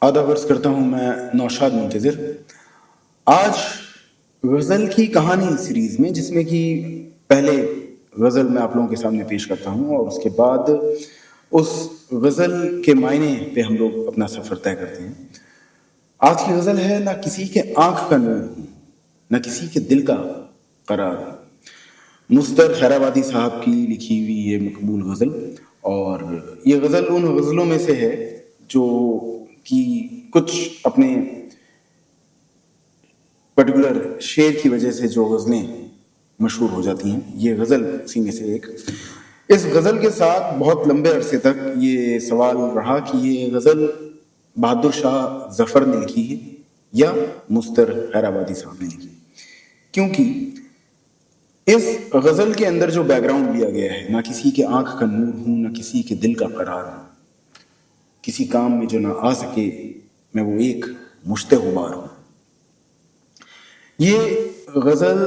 आदाब अर्ज करता हूँ मैं नौशाद मुंतज़िर। आज गज़ल की कहानी सीरीज़ में, जिसमें कि पहले गज़ल मैं आप लोगों के सामने पेश करता हूँ और उसके बाद उस गज़ल के मायने पे हम लोग अपना सफ़र तय करते हैं। आज की गज़ल है ना किसी के आँख का नूर हूँ, न किसी के दिल का करार हूँ। मुस्तर खैराबादी साहब की लिखी हुई ये मकबूल गज़ल, और ये गज़ल उन गज़लों में से है जो कि कुछ अपने पर्टिकुलर शेर की वजह से जो गज़लें मशहूर हो जाती हैं, ये गज़ल इसी में से एक। इस गज़ल के साथ बहुत लंबे अरसे तक ये सवाल रहा कि ये गज़ल बहादुर शाह ज़फ़र ने लिखी है या मुस्तर खैराबादी साहब ने लिखी, क्योंकि इस गज़ल के अंदर जो बैकग्राउंड लिया गया है, ना किसी के आंख का नूर हूँ, ना किसी के दिल का करार हूँ, किसी काम में जो ना आ सके मैं वो एक मुश्ते गुबार हूँ। ये गज़ल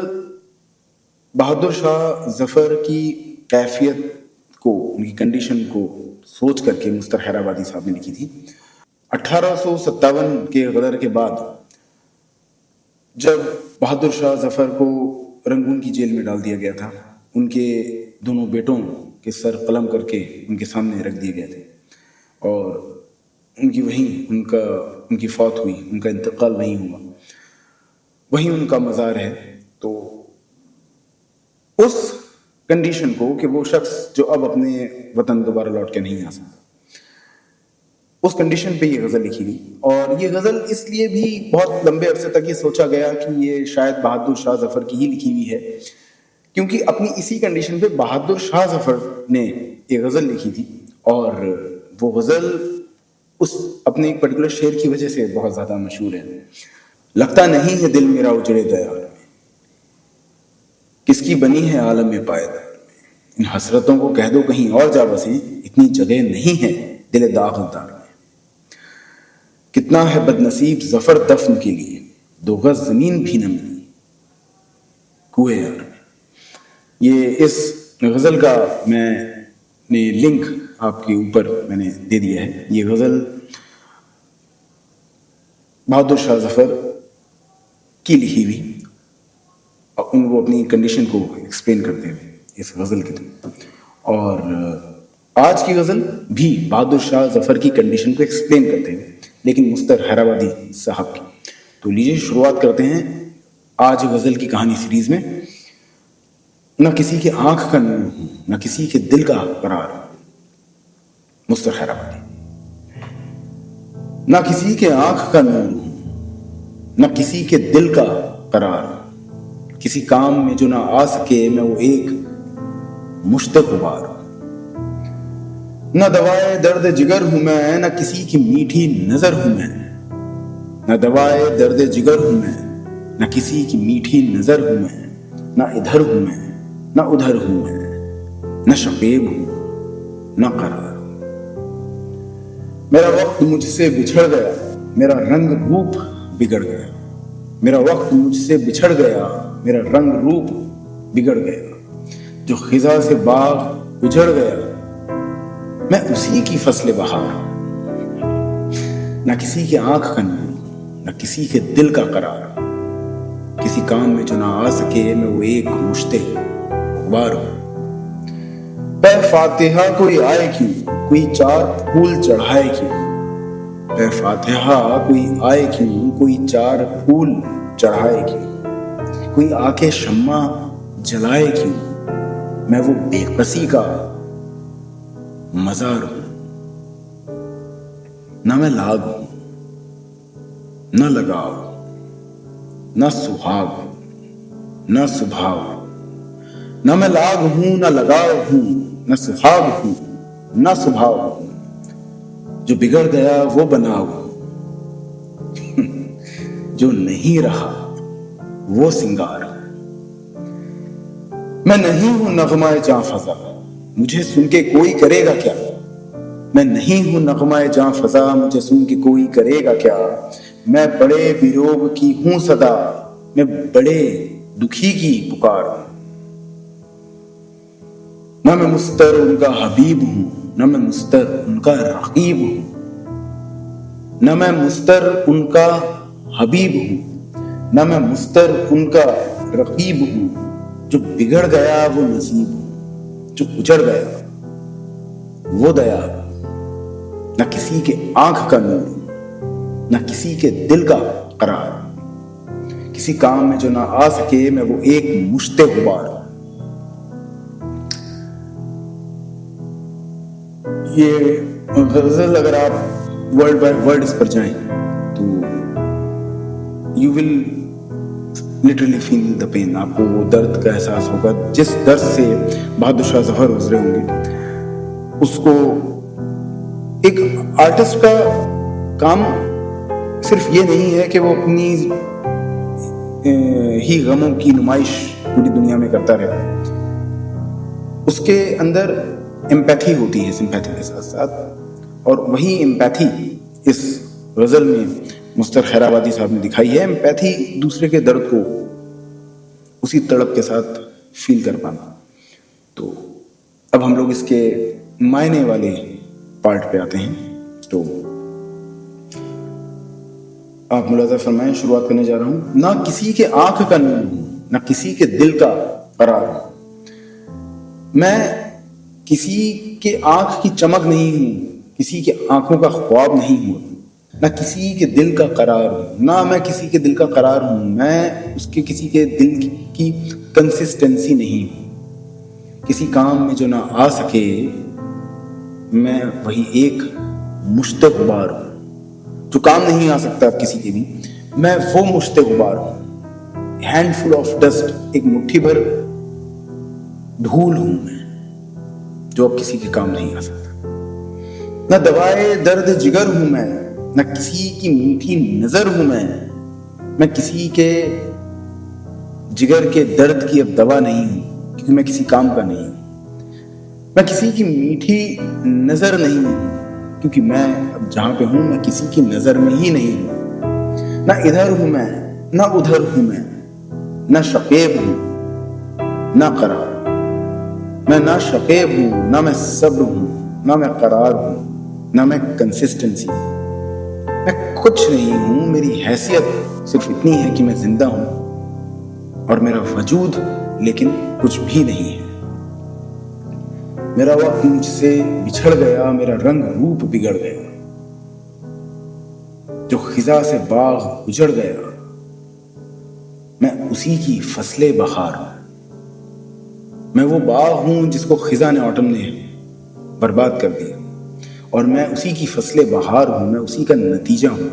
बहादुर शाह ज़फ़र की कैफियत को, उनकी कंडीशन को सोच करके मुस्तर खैराबादी साहब ने लिखी थी। 1857 के गदर के बाद जब बहादुर शाह ज़फ़र को रंगून की जेल में डाल दिया गया था, उनके दोनों बेटों के सर कलम करके उनके सामने रख दिए गए थे और उनकी फौत हुई, उनका इंतकाल वहीं हुआ, वहीं उनका मज़ार है। तो उस कंडीशन को कि वो शख्स जो अब अपने वतन दोबारा लौट के नहीं आ सकता, उस कंडीशन पे ये गज़ल लिखी गई। और ये गज़ल इसलिए भी बहुत लंबे अरसे तक ये सोचा गया कि ये शायद बहादुर शाह ज़फ़र की ही लिखी हुई है, क्योंकि अपनी इसी कंडीशन पे बहादुर शाह ज़फ़र ने ये गज़ल लिखी थी और वो गज़ल उस अपने एक पर्टिकुलर शेर की वजह से बहुत ज़्यादा मशहूर है। लगता नहीं है दिल मेरा उजड़े दयार में, किसकी बनी है आलम में पायदार में, इन हसरतों को कह दो कहीं और जा बसें, इतनी जगह नहीं है दिल दागदार में। कितना है बदनसीब ज़फ़र दफन के लिए, 2 गज़ ज़मीन भी न मिली कुए यार में। ये इस गज़ल का मैंने लिंक आपके ऊपर मैंने दे दिया है। ये गज़ल बहादुर शाह ज़फ़र की लिखी हुई और उनको अपनी कंडीशन को एक्सप्लेन करते हुए इस गज़ल के थ्रू, और आज की गज़ल भी बहादुर शाह ज़फ़र की कंडीशन को एक्सप्लेन करते हुए, लेकिन मुस्तर खैराबादी साहब की। तो लीजिए शुरुआत करते हैं आज गज़ल की कहानी सीरीज़ में। न किसी के आंख का नूर हूँ, न किसी के दिल का करार हूँ, मुस्तर खैराबादी। न किसी के आंख का नूर हूँ, न किसी के दिल का करार हूँ, किसी काम में जो ना आ सके मैं वो एक मुश्ते गुबार हूँ। न दवाए दर्द जिगर हूं मैं, न किसी की मीठी नजर हूं मैं, न दवाए दर्द जिगर हूं मैं, न किसी की मीठी नजर हूं मैं, न इधर हूं मैं न उधर हूं मैं, न शकीब हूं न करार। मेरा वक्त मुझसे बिछड़ गया, मेरा रंग रूप बिगड़ गया, मेरा वक्त मुझसे बिछड़ गया, मेरा रंग रूप बिगड़ गया, जो खिजा से बाग उजड़ गया मैं उसी की फसले बहार। न किसी की आंख का नूर, न किसी के दिल का करार, किसी काम में जो ना आ सके मैं वो एक मुश्ते गुबार हूं। पै फातिहा कोई आए क्यों, कोई 4 फूल चढ़ाए क्यों, पै फातिहा कोई आए क्यों, कोई 4 फूल चढ़ाए क्यों, कोई आके शम्मा जलाए क्यों, मैं वो बेकसी का मजार हूं। न मैं लाग हूं, न लगाव, न सुहाग, न सुभाव, न मैं लाग हूं, न लगाव हूं, न सुहाग हूं, न सुभाव हूं, जो बिगड़ गया वो बनाव हूं, जो नहीं रहा वो सिंगार हूं। मैं नहीं हूं नगमाए जां फजा, मुझे सुन के कोई करेगा क्या, मैं नहीं हूं नगमाए जां फजा, मुझे सुन के कोई करेगा क्या, मैं बड़े वियोग की हूं सदा, मैं बड़े दुखी की पुकार हूं। न मैं मुस्तर उनका हबीब हूं, न मैं मुस्तर उनका रकीब हूं, न मैं मुस्तर उनका हबीब हूं, न मैं मुस्तर उनका रकीब हूं। जो बिगड़ गया वो नसीब हूं, जो उजड़ गया वो दया। न किसी के आंख का नूर, न किसी के दिल का करार। किसी काम में जो ना आ सके मैं वो एक मुश्ते गुबार। ये गजल अगर आप वर्ड बाय वर्ड इस पर जाएं तो you will literally feel the pain. आपको वो दर्द का एहसास होगा जिस दर्द से बहादुर शाह जफर गुजरे होंगे। उसको एक आर्टिस्ट का काम सिर्फ ये नहीं है कि वो अपनी ही गमों की नुमाइश पूरी दुनिया में करता रहे। उसके अंदर एम्पैथी होती है सिंपैथी के साथ साथ, और वही एम्पैथी इस गजल में मुस्तर खैराबादी साहब ने दिखाई है। एम्पैथी दूसरे के दर्द को उसी तड़प के साथ फील कर पाना। तो अब हम लोग इसके मायने वाले पार्ट पे आते हैं। तो आप मुलाजा फरमाएं, शुरुआत करने जा रहा हूं। ना किसी के आंख का नूर हूं, ना किसी के दिल का करार हूं। मैं किसी के आंख की चमक नहीं हूं, किसी के आंखों का ख्वाब नहीं हूं, ना किसी के दिल का करार हूं। ना मैं किसी के दिल का करार हूं, मैं उसके किसी के दिल की कंसिस्टेंसी नहीं हूं। किसी काम में जो ना आ सके मैं वही एक मुश्ते गुबार हूं। जो काम नहीं आ सकता किसी के भी, मैं वो मुश्ते गुबार हूं। हैंडफुल ऑफ डस्ट, एक मुट्ठी भर धूल हूं मैं जो अब किसी के काम नहीं आ सकता। न दवाए दर्द जिगर हूं मैं, न किसी की मीठी नजर हूं मैं किसी के जिगर के दर्द की अब दवा नहीं हूं, क्योंकि मैं किसी काम का नहीं हूं। मैं किसी की मीठी नजर नहीं हूं, क्योंकि मैं अब जहां पे हूं मैं किसी की नजर में ही नहीं हूं। ना इधर हूं मैं, ना उधर हूं मैं, ना शकीब हूं, ना करार। मैं ना शकीब हूं, ना मैं सब्र हूं, ना मैं करार हूं, ना मैं कंसिस्टेंसी। मैं कुछ नहीं हूं। मेरी हैसियत सिर्फ इतनी है कि मैं जिंदा हूं, और मेरा वजूद लेकिन कुछ भी नहीं है। मेरा वक्त मुझसे बिछड़ गया, मेरा रंग रूप बिगड़ गया। जो खिजा से बाग उजड़ गया, मैं उसी की फसले बहार हूं। मैं वो बाग हूं जिसको खिजा ने ऑटम ने बर्बाद कर दिया, और मैं उसी की फसले बहार हूं। मैं उसी का नतीजा हूं।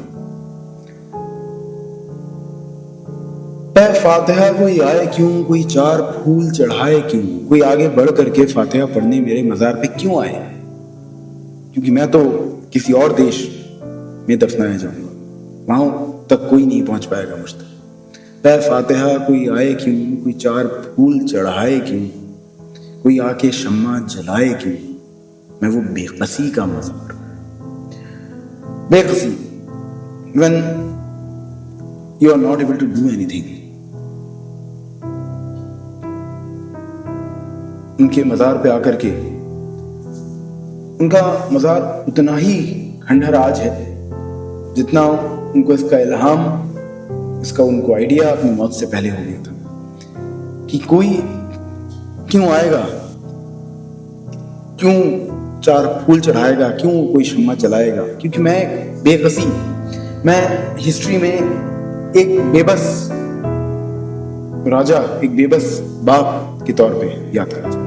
फातिहा कोई आए क्यों, कोई चार फूल चढ़ाए क्यों, कोई आगे बढ़ करके फातिहा पढ़ने मेरे मजार पे क्यों आए, क्योंकि मैं तो किसी और देश में दफनाया जाऊंगा, वहां तक कोई नहीं पहुंच पाएगा मुझ तक। फातिहा कोई आए क्यों, कोई चार फूल चढ़ाए क्यों, कोई आके शम्मा जलाए क्यों, मैं वो बेकसी का मजार। बेकसी, when you are not able to do anything। उनके मजार पे आकर के, उनका मजार उतना ही खंडहर आज है जितना उनको इसका इल्हाम, इसका उनको आइडिया अपनी मौत से पहले हो गया था कि कोई क्यों आएगा, क्यों चार फूल चढ़ाएगा, क्यों कोई शम्मा जलाएगा। क्योंकि मैं बेकसी, मैं हिस्ट्री में एक बेबस राजा, एक बेबस बाप के तौर पे याद करा जाता,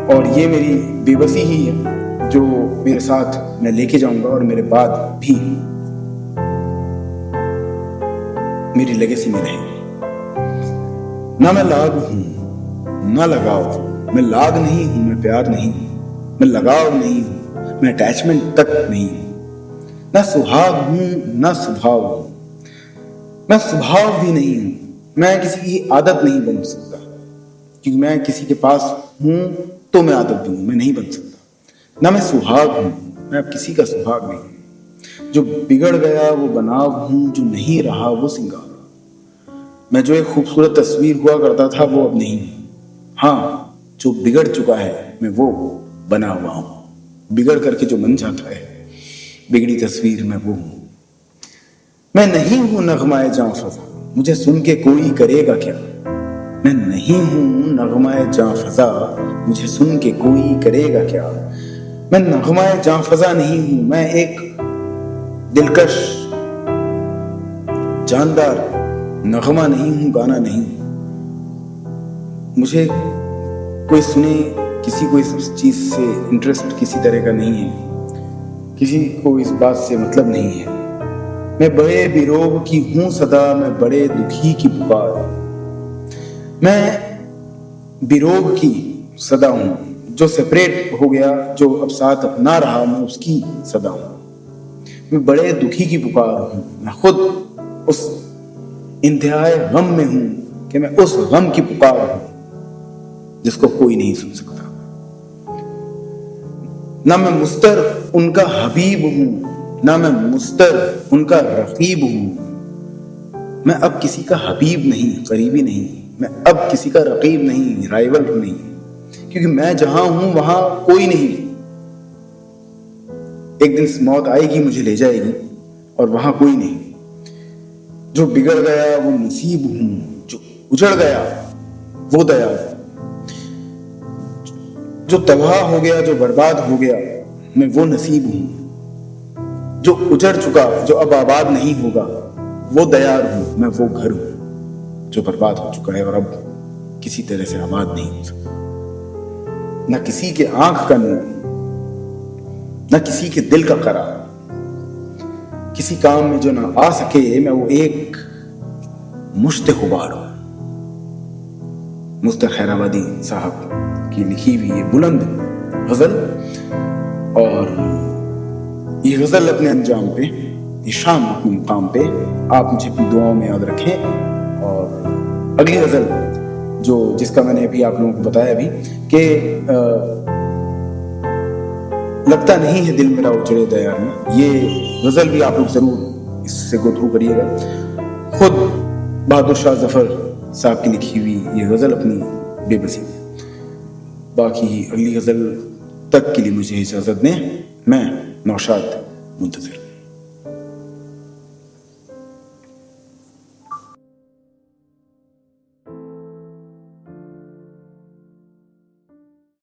और ये मेरी बेबसी ही है जो मेरे साथ मैं लेके जाऊंगा और मेरे बाद भी मेरी लेगेसी में रहेगी। ना मैं लाग हूं, ना लगाव। मैं लाग नहीं हूं, मैं प्यार नहीं हूं, मैं लगाव नहीं हूं, मैं अटैचमेंट तक नहीं हूं। ना सुहाग हूं, ना स्वभाव हूं, मैं स्वभाव भी नहीं हूं। मैं किसी की आदत नहीं बन सकता, क्योंकि मैं किसी के पास हूं तो मैं आदत बनूं, मैं नहीं बन सकता। ना मैं सुहाग हूं, मैं अब किसी का सुहाग नहीं हूं। जो बिगड़ गया वो बनाव हूं, जो नहीं रहा वो सिंगार। मैं जो एक खूबसूरत तस्वीर हुआ करता था वो अब नहीं हूं। हाँ, जो बिगड़ चुका है मैं वो बना हुआ हूं। बिगड़ करके जो बन जाता है बिगड़ी तस्वीर में वो हूं। मैं नहीं हूं नगमाए जां फजा, मुझे सुन के कोई करेगा क्या। मैं नहीं हूं नगमाए जां फजा, मुझे सुन के कोई करेगा क्या। मैं नगमाए जां फजा नहीं हूं, मैं एक दिलकश जानदार नगमा नहीं हूं, गाना नहीं हूं। मुझे कोई सुने, किसी को इस चीज से इंटरेस्ट किसी तरह का नहीं है, किसी को इस बात से मतलब नहीं है। मैं बड़े बिरोग की हूं सदा, मैं बड़े दुखी की पुकार। मैं बिरोग की सदा हूं, जो सेपरेट हो गया, जो अब साथ ना रहा, मैं उसकी सदा हूं। मैं बड़े दुखी की पुकार हूं, मैं खुद उस इंतहाए गम में हूं कि मैं उस गम की पुकार हूं जिसको कोई नहीं सुन सकता। ना मैं मुस्तर उनका हबीब हूं, ना मैं मुस्तर उनका रकीब हूं। मैं अब किसी का हबीब नहीं, करीबी नहीं, मैं अब किसी का रकीब नहीं, राइवल नहीं, क्योंकि मैं जहां हूं वहां कोई नहीं। एक दिन मौत आएगी, मुझे ले जाएगी, और वहां कोई नहीं। जो बिगड़ गया वो नसीब हूं, जो उजड़ गया वो दया। जो तबाह हो गया, जो बर्बाद हो गया, मैं वो नसीब हूं। जो उजड़ चुका, जो अब आबाद नहीं होगा, वो दयार हूं, मैं वो घर हूं जो बर्बाद हो चुका है और अब किसी तरह से आबाद नहीं हो सकता। न किसी के आंख का नूर, न किसी के दिल का करार, किसी काम में जो ना आ सके, मैं वो एक मुश्त गुबार हूं। मुस्तर खैराबादी साहब की लिखी हुई ये बुलंद गजल, और ये गजल अपने अंजाम पे, ये शाम अपने मुकाम पे आप मुझे अपनी दुआओं में याद रखें। और अगली गजल जिसका मैंने अभी आप लोगों को बताया भी कि लगता नहीं है दिल मेरा उजड़े दयार में, ये गजल भी आप लोग जरूर इससे गो थ्रू करिएगा। खुद बहादुर शाह जफर साहब की लिखी हुई ये गजल अपनी बेबसी में। बाकी अगली गजल तक के लिए मुझे इजाजत दें, मैं नौशाद मुंतज़िर।